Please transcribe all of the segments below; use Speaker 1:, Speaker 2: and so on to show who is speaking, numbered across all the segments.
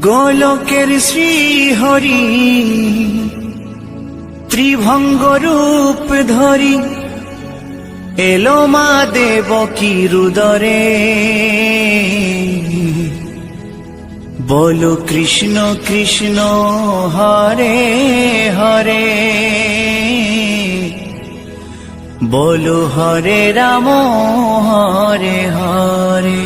Speaker 1: গোলকের শ্রীহরি ত্রিভঙ্গ রূপ ধরি এলো মা দেবকী রুদরে। বলো কৃষ্ণ কৃষ্ণ হরে হরে, বলো হরে রাম হরে হরে।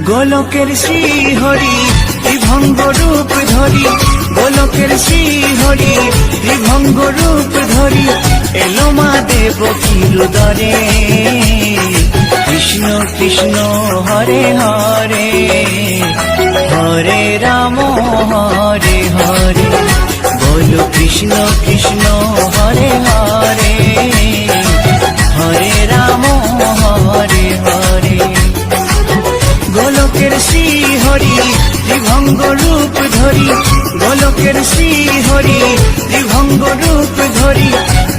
Speaker 1: গোলকের শ্রীহরি ত্রিভঙ্গ রূপ ধরি, গোলকের শ্রীহরি ত্রিভঙ্গ রূপ ধরি এলো মা দেবকী রুদরে। কৃষ্ণ কৃষ্ণ হরে হরে, হরে রাম হরে হরে। বলো কৃষ্ণ কৃষ্ণ হরে হরে, হরে রাম হরে হরে। গোলকের শ্রীহরি ত্রিভঙ্গ রূপ ধরি, গোলকের শ্রীহরি ত্রিভঙ্গ রূপ ধরি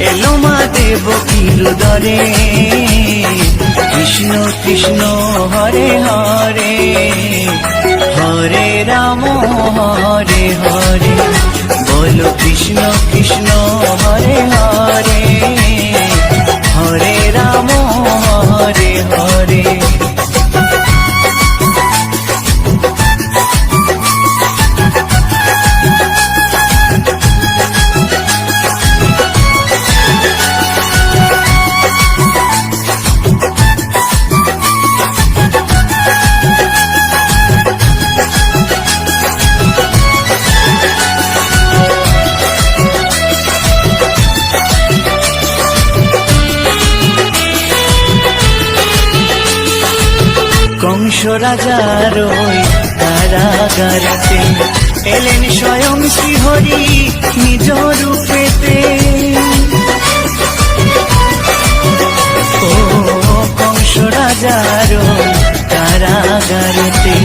Speaker 1: এলো মা দেবকী রুদরে। কৃষ্ণ কৃষ্ণ হরে হরে, হরে রাম হরে হরে। বলো কৃষ্ণ কৃষ্ণ হরে হরে, হরে রাম হরে হরে। কংস রাজার ওই কারাগারেতে এলেন স্বয়ং শ্রীহরি নিজ রূপেতে। ও কংস রাজার ওই কারাগারেতে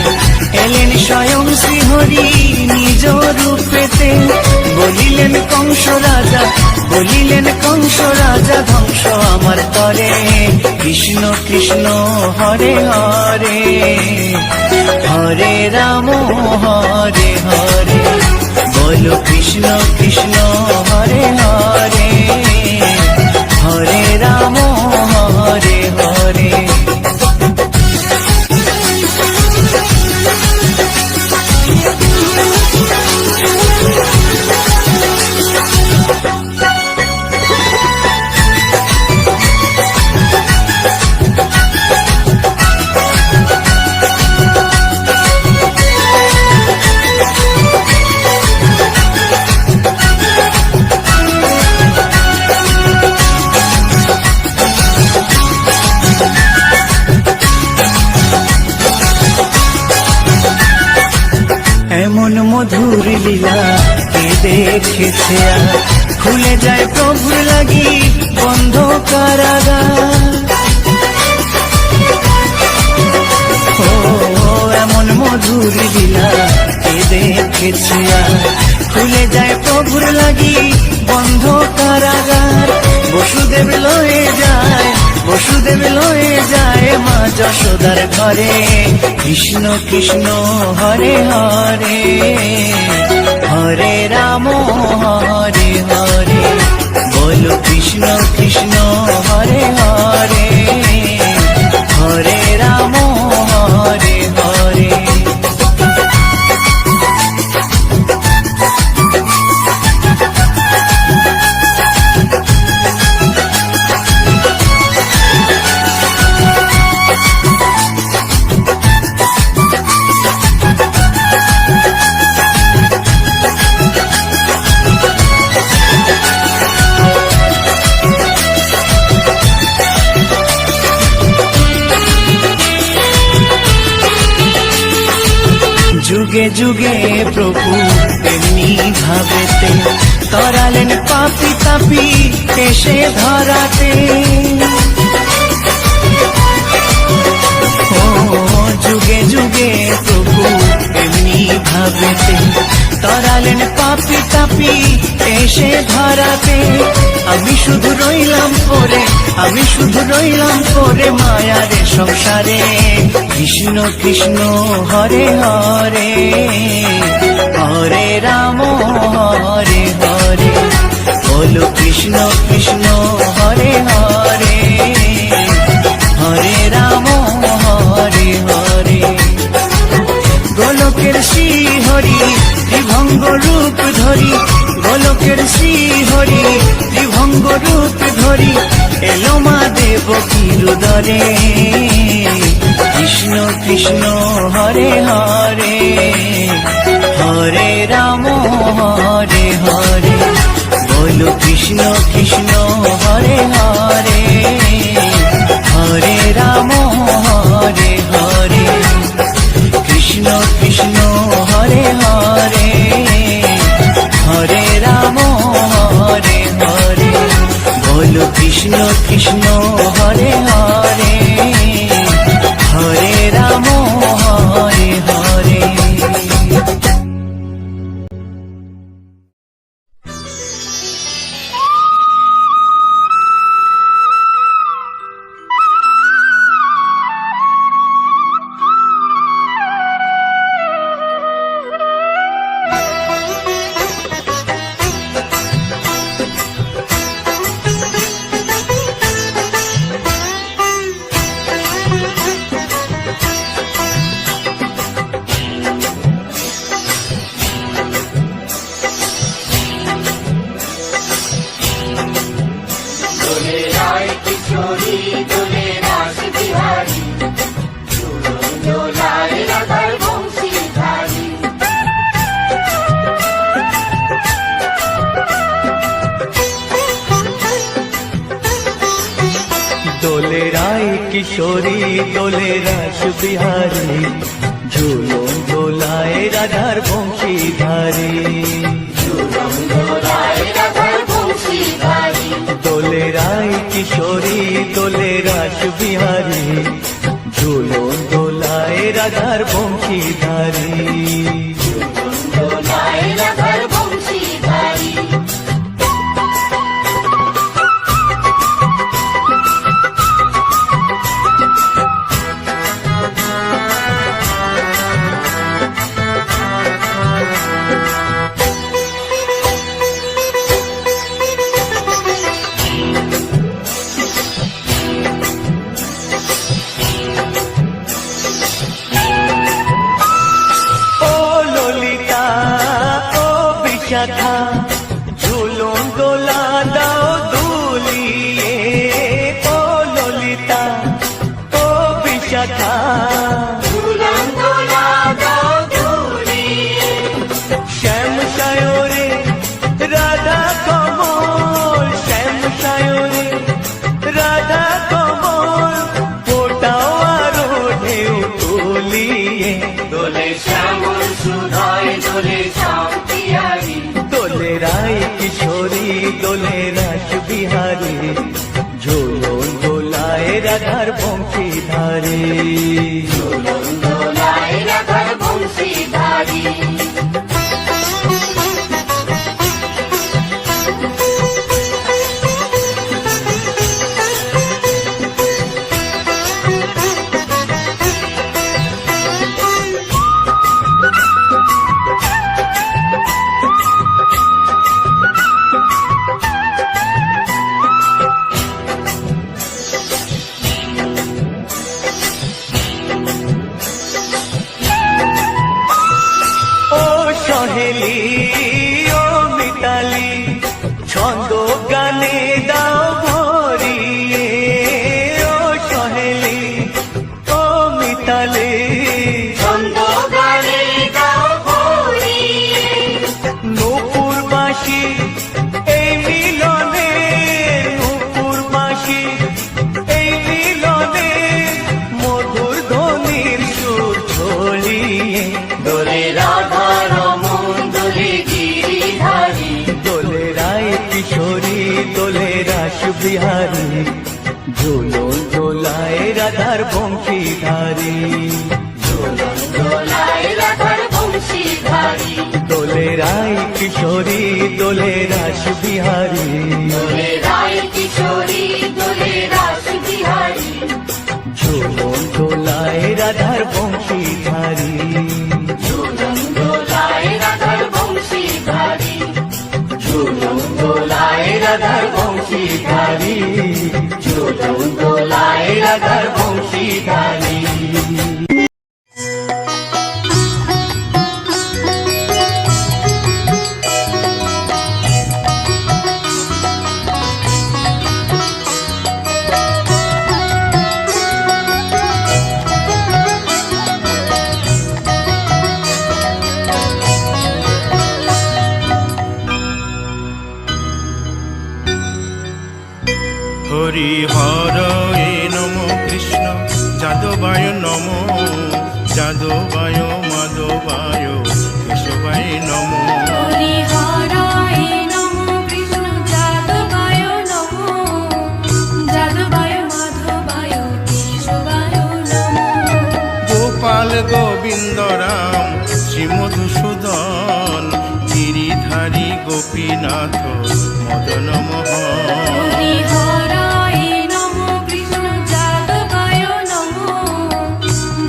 Speaker 1: এলেন স্বয়ং শ্রীহরি নিজ রূপেতে। বলিলেন কংস রাজা, বলিলেন কংস রাজা ধ্বংস আমার করে। কৃষ্ণ কৃষ্ণ হরে হরে, হরে রাম হরে হরে। বলো কৃষ্ণ কৃষ্ণ হরে হরে, হরে রাম হরে হরে। এমন মধুর লীলা কে দেখেছে আর, খুলে যায় প্রভুর লাগি বন্ধ কারাগার। ও এমন মধুর লীলা কে দেখেছে আর, খুলে যায় প্রভুর লাগি বন্ধ কারাগার। বসুদেব লয়ে যায়, বসুদেব লয়ে যায় মা যশোদার ঘরে। কৃষ্ণ কৃষ্ণ হরে হরে, হরে রাম হরে হরে। বলো কৃষ্ণ কৃষ্ণ হরে হরে, হরে রাম হরে হরে। যুগে যুগে প্রভু এমনি ভাবেতে তরালেন পাপি তাপি এসে ধরাতে। ও যুগে যুগে প্রভু এমনি ভাবেতে তরালেন পাপি তাপি এসে ধরাতে। আমি শুধু রইলাম পরে, আমি শুধু রইলাম পরে মায়ারে সংসারে। কৃষ্ণ কৃষ্ণ হরে হরে, হরে রাম হরে হরে, বলো কৃষ্ণ কৃষ্ণ হরে হরে, হরে রাম হরে হরে। গোলকের শ্রী হরি ত্রিভঙ্গ রূপ ধরি, গোলকের শ্রী হরি ত্রিভঙ্গ রূপ ধরি, এলো মা দেবকীর উদরে। কৃষ্ণ কৃষ্ণ হরে হরে, হরে রাম হরে হরে, বলো কৃষ্ণ কৃষ্ণ হরে হরে, হরে রাম হরে হরে। কৃষ্ণ কৃষ্ণ হরে হরে, হরে রাম হরে হরে, বলো কৃষ্ণ কৃষ্ণ হরে হরে, হরে রাম হরে হরে।
Speaker 2: দোলে রায় কিশোরী দোলে রাস বিহারী, ঝুলন দোলায় রাধার বংশীধারী। দোলে রায় কিশোরী দোলে রাস বিহারী, ঝুলন দোলায় রাধার বংশীধারী। ঝুলন দোলা দাও দুলিয়ে, ও ললিতা ও বিশাখা। ঝুলন দোলা দাও দুলিয়ে, শ্যাম সায়রে রাধা কমল, শ্যাম সায়রে রাধা কমল, ফোটাও আরো ঢেউ তুলিয়ে। দোলে শ্যামল সুধায় দোলে শান্তিয়ারি, দোলে রায় কিশোরী দোলে রাস বিহারী, ঝুলন দোলায় রাধার বংশীধারী। ঝুলন দোলায় রাধার বংশীধারী। সহেলি ও মিতালি, ছন্দ গানে দাও ভরিয়ে। ও সহেলি ও মিতালি, ছন্দ গানে দাও ভরিয়ে। নূপুর বাঁশি এই মিলনে, নূপুর বাঁশি এই মিলনে, মধুর ধ্বনির সুর ছড়িয়ে। দোলে রাধার বংশীধারী
Speaker 3: দোলায় রাধার বংশীধারী
Speaker 2: দোলে রায় কিশোরী দোলে রাস বিহারী
Speaker 3: দোলে রায় কিশোরী দোলে রাস বিহারী
Speaker 2: ঝুলন দোলায় রাধার বংশীধারী
Speaker 3: ঝুলন দোলায় রাধার বংশীধারী ঝুলন দোলায় রাধার বংশীধারী ঝুলন দোলায় রাধার বংশীধারী
Speaker 4: হরি হর এ নম কৃষ্ণ যাদবায় নম যাদবায় মাধবায় কেশবায় নম
Speaker 3: হরি হরায় নমো কৃষ্ণ যাদবায় নমো যাদবায় মাধবায় কেশবায় নমো
Speaker 4: গোপাল গোবিন্দ রাম শ্রী মধুসূদন গিরিধারী গোপীনাথ মদন মোহন
Speaker 3: হরি হরায় নমো কৃষ্ণ যাদবায় নমো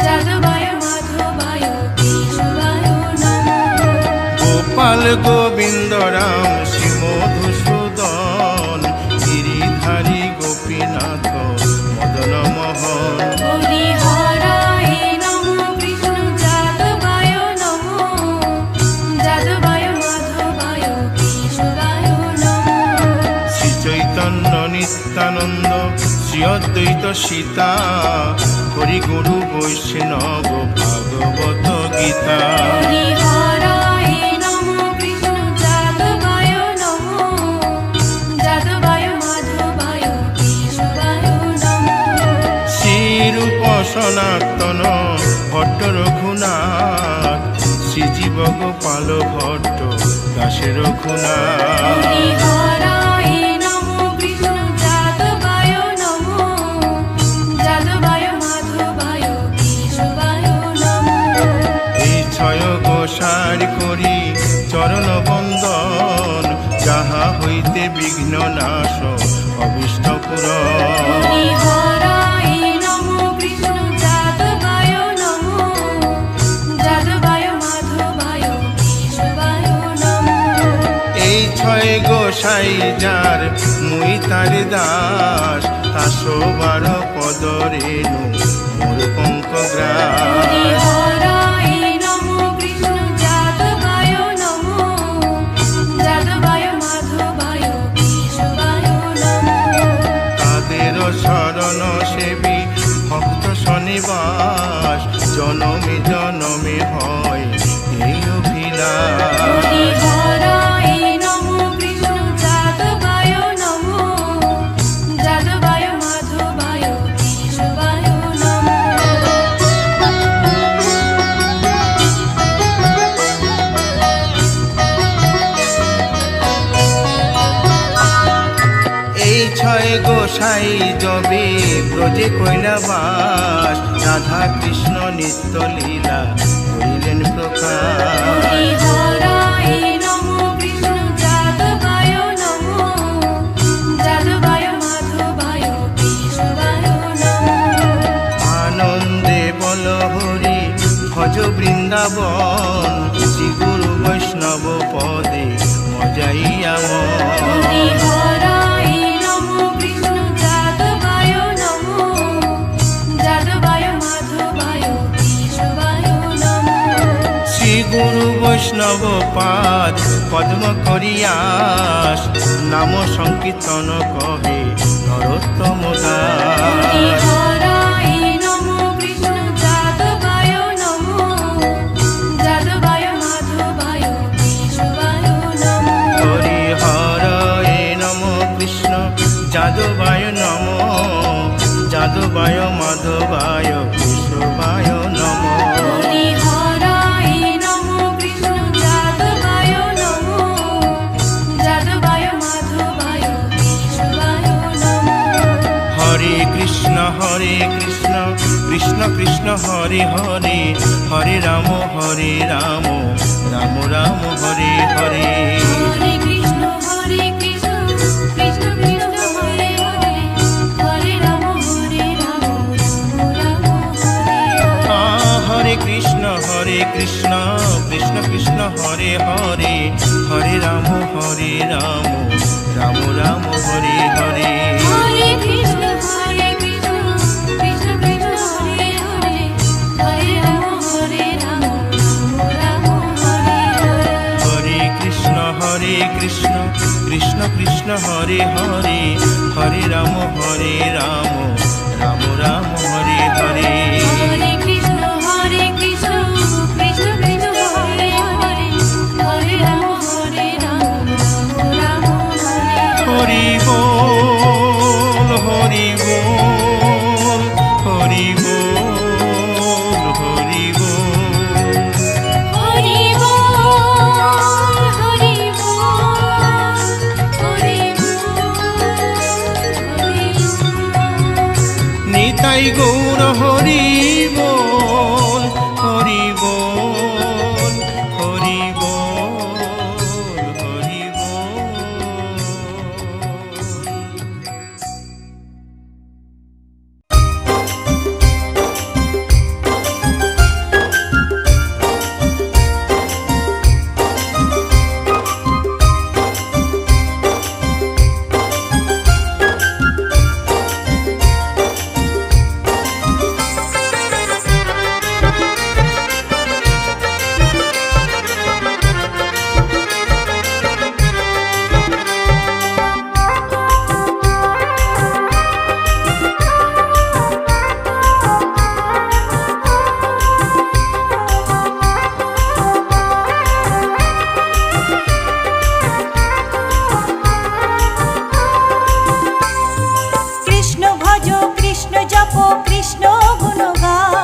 Speaker 3: যাদবায় মাধবায় কেশবায় নমো
Speaker 4: গোপাল গোবিন্দ রাম শ্রী মধুসূদন গিরিধারী গোপীনাথ মদন মোহন
Speaker 3: হরি হরায় নমো কৃষ্ণ যাদবায় নমো যাদবায় মাধবায় কেশবায় নমো
Speaker 4: শ্রী চৈতন্য নিত্যানন্দ শ্রী অদ্বৈত সীতা হরি গুরু বৈষ্ণব ভাগবত গীতা
Speaker 3: হরি হরায় নমো কৃষ্ণ যাদবায় নমো যাদবায় মাধবায় কেশবায় নমো
Speaker 4: শ্রীরূপ সনাতন ভট্ট রঘুনাথ শ্রীজীব গোপাল ভট্ট দাসে রঘুনাথ
Speaker 3: হরি হরায় নমো কৃষ্ণ যাদবায় নমো যাদবায় মাধবায় কেশবায় নমো
Speaker 4: এই ছয় গোসার করি চরণ বন্দন যাহা হইতে বিঘ্ন নাশ অবিষ্ট পুরন
Speaker 3: হরি হরায় নমো কৃষ্ণ যাদবায় নমো যাদবায় মাধবায় কেশবায় নমো
Speaker 4: এই ছয় গোসাই যার মুই তার দাস তাসো বার পদ রেণু মোর পঙ্ক
Speaker 3: হরি
Speaker 4: গ্রাস
Speaker 3: হরায় নমো কৃষ্ণ যাদবায় নমো যাদবায় মাধবায় কেশবায় নমো
Speaker 4: তাদের শরণ সেবী ভক্ত শনিবাস জনমে জনমে হয় এই অভিলাষ
Speaker 3: হরি হরায় নমো কৃষ্ণ যাদবায় নমো যাদবায় মাধবায় কেশবায় নমো
Speaker 4: এই ছয় গোসাই যবে ব্রজে কৈলাবাস রাধা কৃষ্ণ নিত্য লীলা করিলেন প্রকাশ
Speaker 3: হরি হরায় নমো কৃষ্ণ যাদবায় নমো যাদবায় মাধবায় কেশবায় নমো
Speaker 4: আনন্দে বল হরি ভজ বৃন্দাবন শ্রী গুরু বৈষ্ণব পদে মজাইয়া
Speaker 3: হরি হরায় নমো কৃষ্ণ যাদবায় নমো যাদবায় মাধবায় কেশবায় নমো
Speaker 4: শ্রী গুরু বৈষ্ণব পাদ পদ্ম করিয়াস নাম সংকীর্তন কহে নরোত্তম
Speaker 3: হরি
Speaker 4: দাস
Speaker 3: হরায় নমো কৃষ্ণ যাদবায় নমো যাদবায় মাধবায় কেশবায় নমো
Speaker 4: হরি হর এ নম কৃষ্ণ যাদবায় নম যাদবায় মাধবায় কেশবায় নম
Speaker 3: হরি হরায় নমো কৃষ্ণ যাদবায় নমো যাদবায় মাধবায় কেশবায় নমো
Speaker 4: হরে কৃষ্ণ কৃষ্ণ কৃষ্ণ কৃষ্ণ হরে হরে হরে রাম রাম রাম হরে হরে।
Speaker 3: হরে কৃষ্ণ কৃষ্ণ কৃষ্ণ হরে হরে হরে রাম রাম হরে হরে।
Speaker 4: হরে কৃষ্ণ কৃষ্ণ কৃষ্ণ হরে হরে হরে রাম রাম রাম হরে হরে।
Speaker 3: হরে কৃষ্ণ কৃষ্ণ কৃষ্ণ হরে হরে হরে রাম রাম হরে হরে।
Speaker 4: হরে কৃষ্ণ কৃষ্ণ কৃষ্ণ কৃষ্ণ হরে হরে হরে রাম রাম রাম হরে হরে।
Speaker 3: হরে কৃষ্ণ কৃষ্ণ কৃষ্ণ হরে হরে হরে রাম রাম হরে হরে।
Speaker 4: হরি বল হরি বল হরি বল হরি বল।
Speaker 3: হরি বল হরি বল হরি বল।
Speaker 4: নিতাই গৌর হরি বল হরি বল হরি বল হরি বল।
Speaker 5: কৃষ্ণ ভজ কৃষ্ণ জপ কৃষ্ণ গুণ গাও,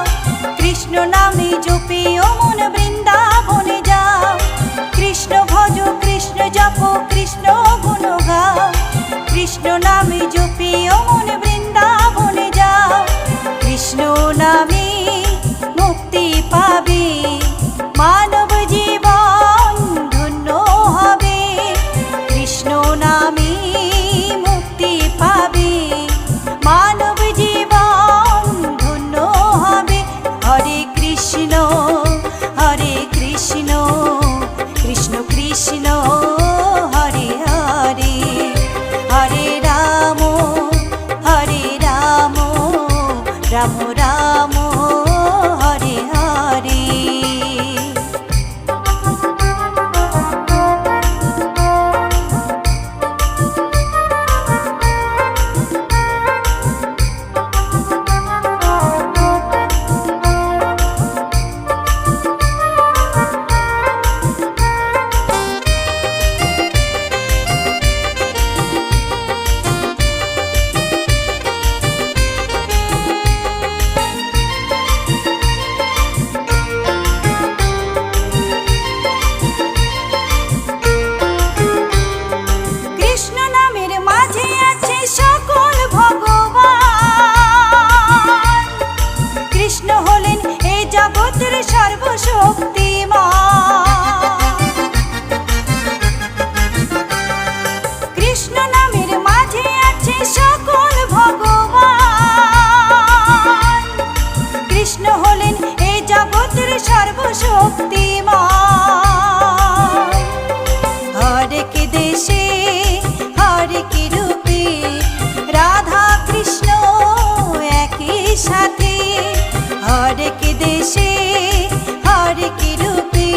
Speaker 5: কৃষ্ণ নামে জপিও মন বৃন্দাবনে যাও। কৃষ্ণ ভজ কৃষ্ণ জপ কৃষ্ণ গুণ গাও, কৃষ্ণ নামে জপিও মন বৃন্দাবনে যাও। কৃষ্ণ নামে মুক্তি পাবে, মানব জীবন ধন্য হবে। কৃষ্ণ নামে মুক্তি পাবে, মানব জীবন ধন্য হবে। হরে কৃষ্ণ কৃষ্ণ কৃষ্ণ হরে হরে হরে রাম রাম রাম হরে হরে। কৃষ্ণ নামের মাঝে আছে সকল ভগবান, কৃষ্ণ হলেন এই জগতের সর্বশক্তিমান। কৃষ্ণ নামের মাঝে আছে সকল ভগবান, কৃষ্ণ হলেন এই জগতের সর্বশক্তিমান। হরেক দেশে হরেক রূপে রাধা কৃষ্ণ একই সাথে। হরেক দেশে হরেক রূপে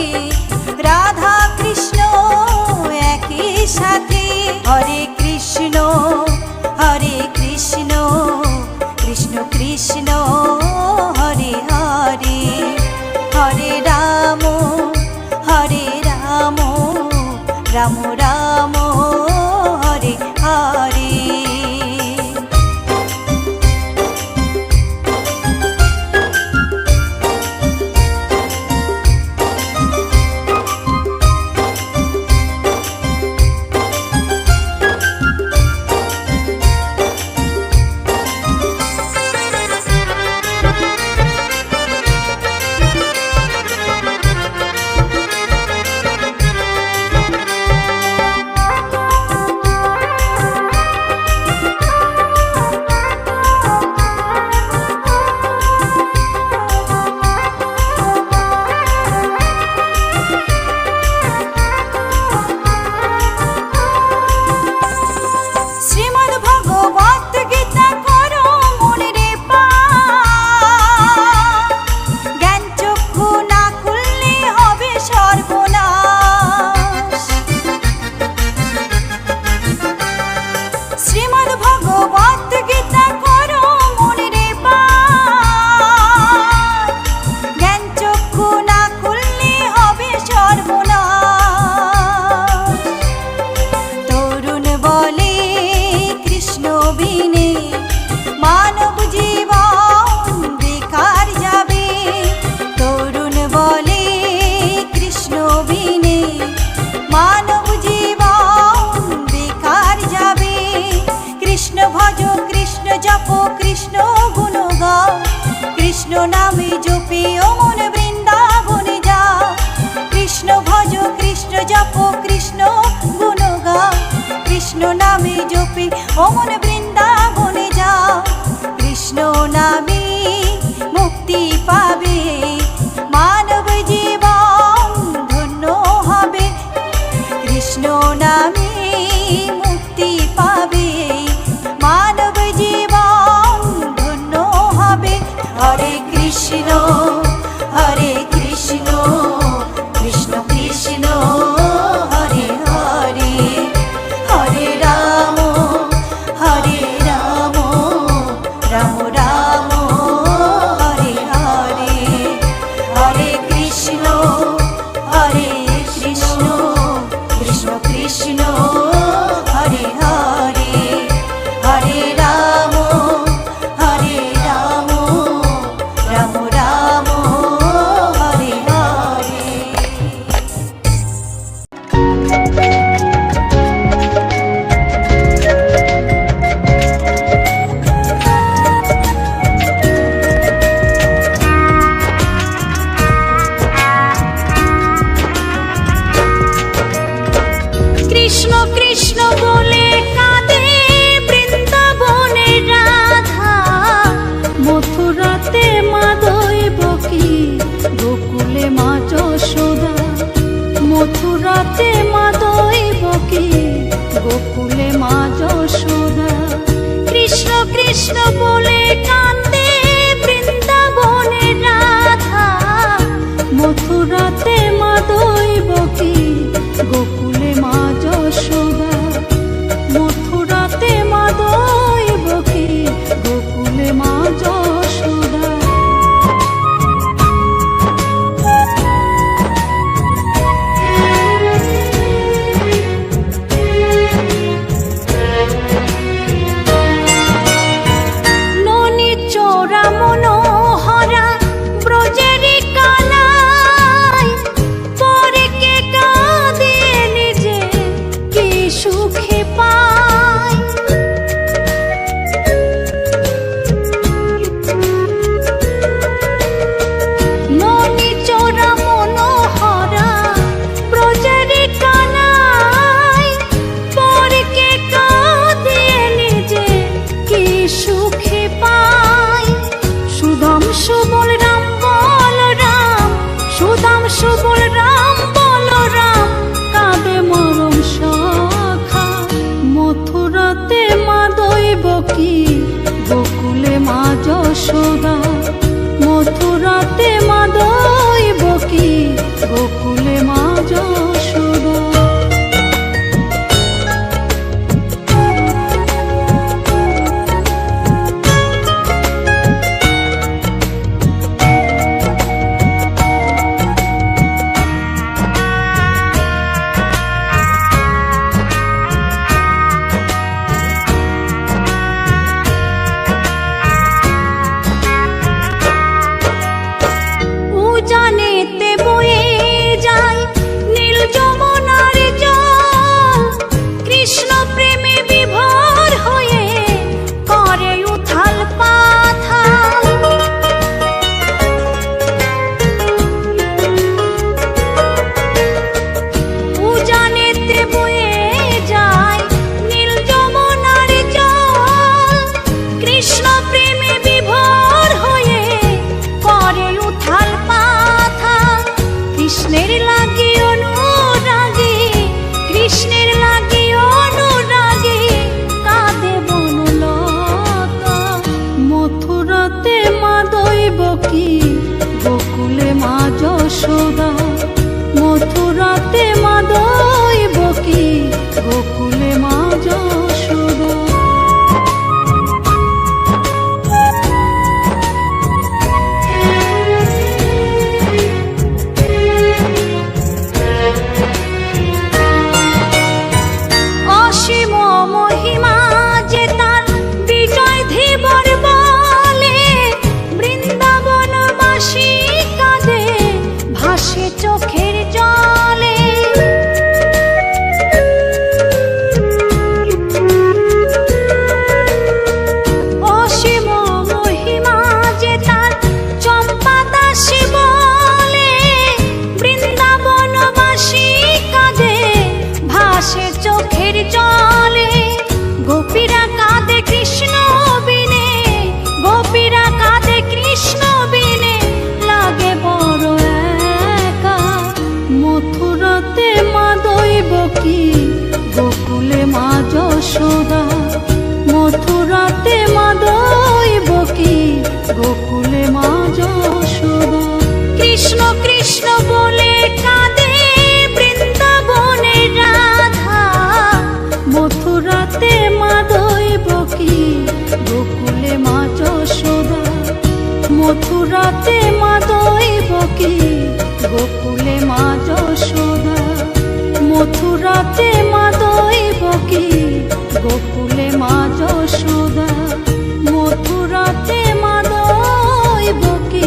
Speaker 5: কৃষ্ণ নামে জপে ও মন বৃন্দাবনে যাও কৃষ্ণ ভজ কৃষ্ণ জপ কৃষ্ণ গুণ গাও কৃষ্ণ নামে জপে ও মন বৃন্দাবনে যাও কৃষ্ণ নামে মুক্তি পাবে মানব জীবন ধন্য হবে কৃষ্ণ নামে মুক্তি পাবে মানব জীবন ধন্য হবে হরে কৃষ্ণ কৃষ্ণ কৃষ্ণ হরে হরে হরে রাম রাম রাম হরে হরে হরে কৃষ্ণ কৃষ্ণ কৃষ্ণ হরে হরে হরে রাম রাম রাম মথুরাতে মা দৈবকী, গোকুলে মা যশোদা। মথুরাতে মা দৈবকী, গোকুলে মা যশোদা। মথুরাতে মা দৈবকী।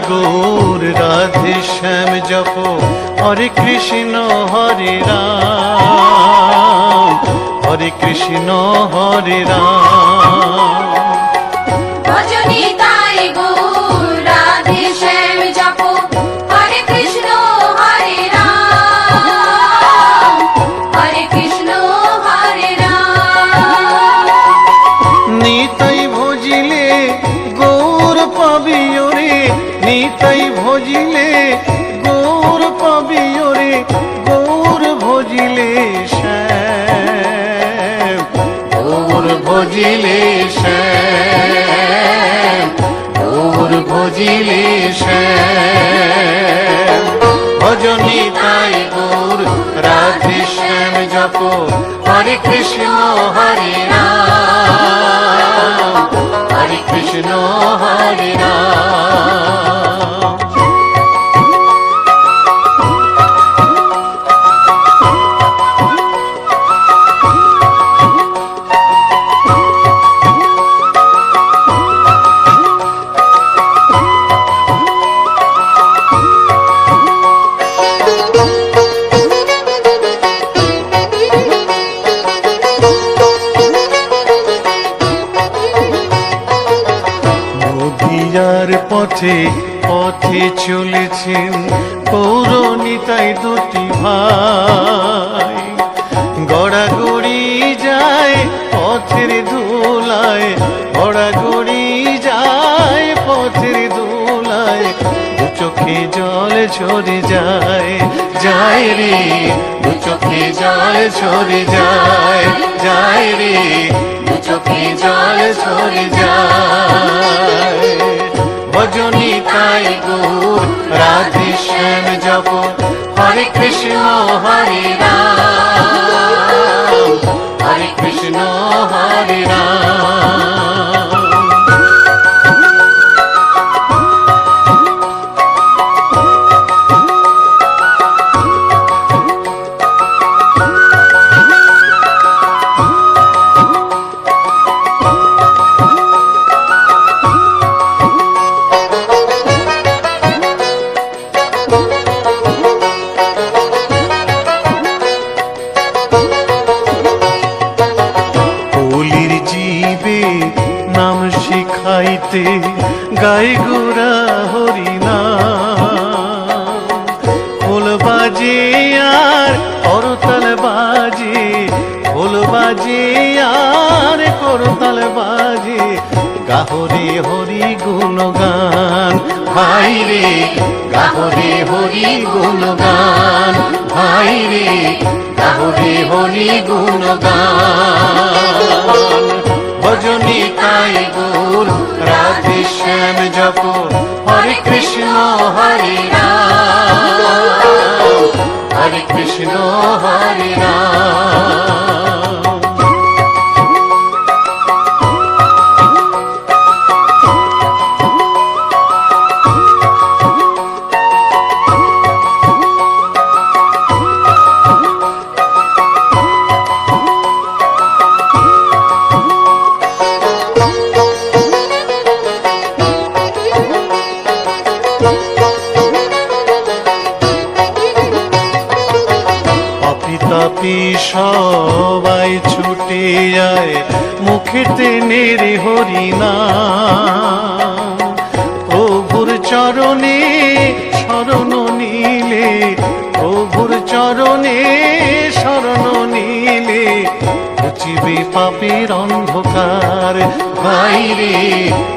Speaker 2: গৌর রাধে শ্যাম জপ হরে কৃষ্ণ হরে রাম হরে কৃষ্ণ হরে রাম।
Speaker 3: ভজনি তাই গৌর রাধে শ্যাম জপ হরে কৃষ্ণ হরে রাম হরে কৃষ্ণ হরে রাম।
Speaker 2: নিতাই ভজিলে গৌর পাবি ওরে নিতাই ভজিলে গৌর পাবি ওরে গৌর ভজিলে শ্যাম গৌর ভজিলে শ্যাম গৌর ভজিলে শ্যাম। ভজনি তাই গৌর রাধে শ্যাম জপ হরে কৃষ্ণ হরে রাম হরে কৃষ্ণ হরে রাম। নদিয়ার পথে পথে চলেছেন পৌরনিতাই দুটি ভাই, গড়াগড়ি যায় পথের ধুলায় গড়াগড়ি যায় পথের ধুলায়, দু চোখে জল ঝরে যায় যায় রে দু চোখে জল ঝরে যায় যায় রে দু চোখে জল ঝরে যায়। ভজনি তাই গৌর রাধে শ্যাম জপ হরে কৃষ্ণ হরে রাম হরে কৃষ্ণ হরে রাম। নাম শিখাইতে গাই গোরা হরি নাম, খোল বাজে আর করতাল বাজে খোল বাজে আর করতাল বাজে, গাহরে হরি গুণগান ভাই রে গাহরে হরি গুণগান ভাই রে গাহরে হরি গুণগান। ভজনি তাই গৌর রাধে শ্যাম জপ হরে কৃষ্ণ হরে রাম হরে কৃষ্ণ হরে রাম। তাপি সবাই ছুটে যায় মুখেতে নেড়ে হরি নাম, প্রভুর চরণে শরণ নিলে প্রভুর চরণে শরণ নিলে ঘুচিবে পাপের অন্ধকার ভাই রে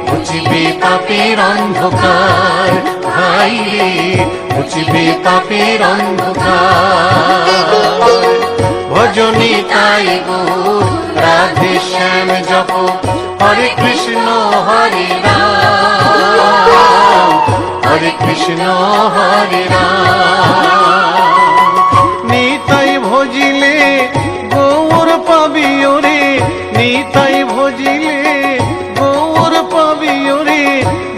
Speaker 2: ঘুচিবে পাপের অন্ধকার ভাই রে ঘুচিবে পাপের অন্ধকার। ভজনি তাই গৌর রাধে শ্যাম জপ হরে কৃষ্ণ হরে রাম হরে কৃষ্ণ হরে রাম। নিতাই ভজিলে গৌর পাবি ওরে নিতাই ভজিলে গৌর পাবি ওরে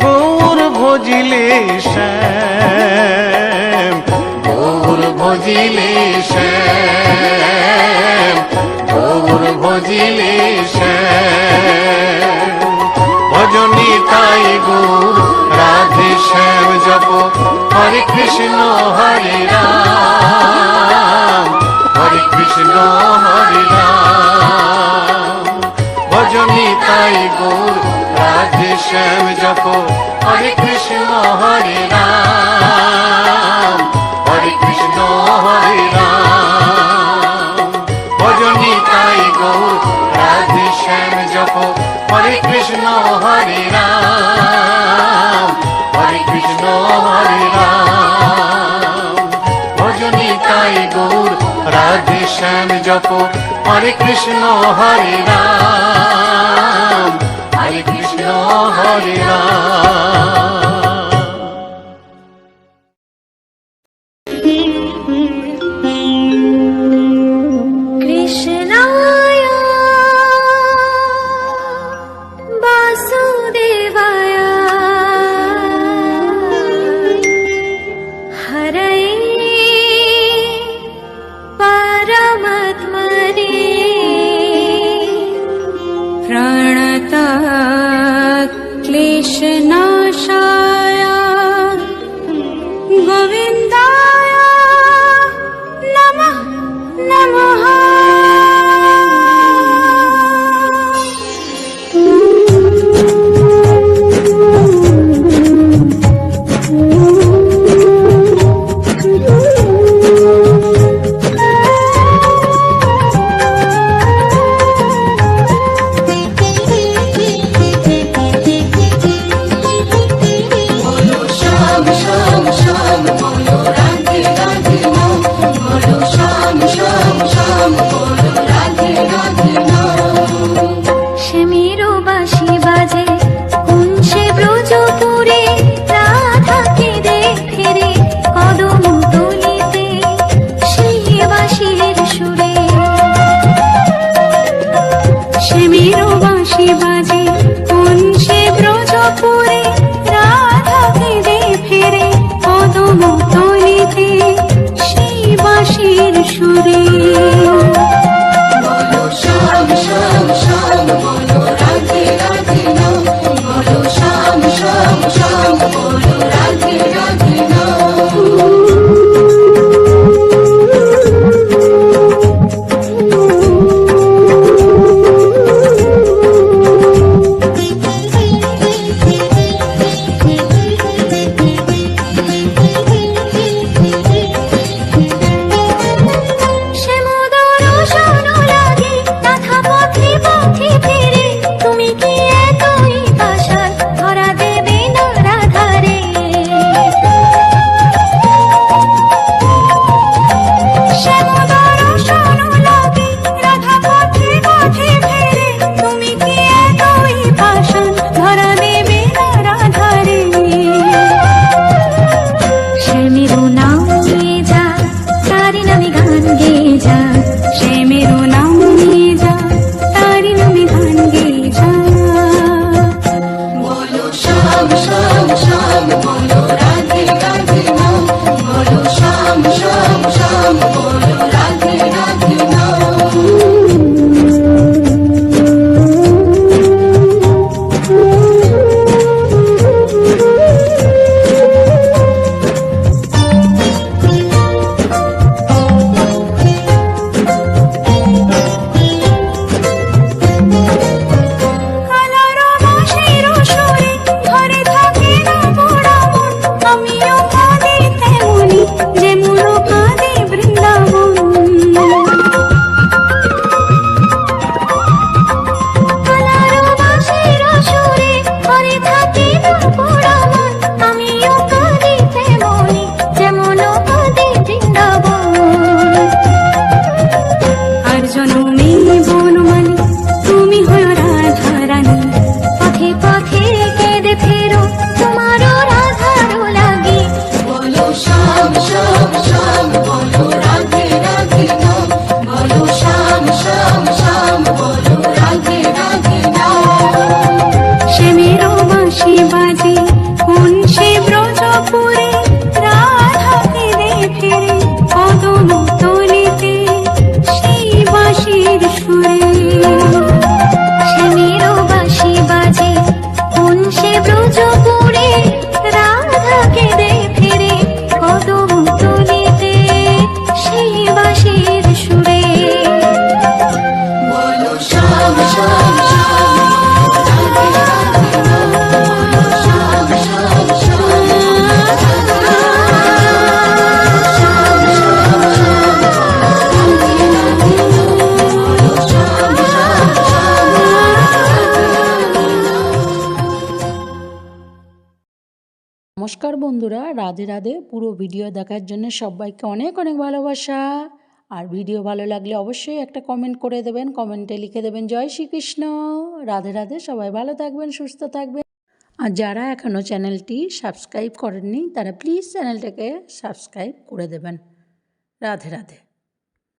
Speaker 2: গৌর ভজিলে শ্যাম গৌর ভজিলে শ্যাম গৌর ভজিলে শ্যাম। ভজনি তাই গৌর রাধে শ্যাম কৃষ্ণ হরে রাম, হরে কৃষ্ণ হরে রাম। ভজনী তাই গৌর রাধে শ্যাম জপ, হরে কৃষ্ণ হরে রাম, হরে কৃষ্ণ হরে রাম। ভজনী তাই গৌর রাধে শ্যাম জপ, হরে কৃষ্ণ হরে রাম, হরে কৃষ্ণ হরে রাম। ভজনী তাই গৌর রাধে শ্যাম জপ, হরে কৃষ্ণ হরে রাম, হরে কৃষ্ণ হরে রাম।
Speaker 5: কৃষ্ণায় বাসুদেবায় হরয়ে পরমাত্মনে প্রণত ক্লেশনাশায় গোবিন্দায় নমঃ নমঃ।
Speaker 6: নমস্কার বন্ধুরা, রাধে রাধে। পুরো ভিডিও দেখার জন্য সবাইকে অনেক অনেক ভালোবাসা। আর ভিডিও ভালো লাগলে অবশ্যই একটা কমেন্ট করে দেবেন, কমেন্টে লিখে দেবেন জয় শ্রীকৃষ্ণ। রাধে রাধে। সবাই ভালো থাকবেন, সুস্থ থাকবেন। আর যারা এখনও চ্যানেলটি সাবস্ক্রাইব করেননি তারা প্লিজ চ্যানেলটাকে সাবস্ক্রাইব করে দেবেন। রাধে রাধে।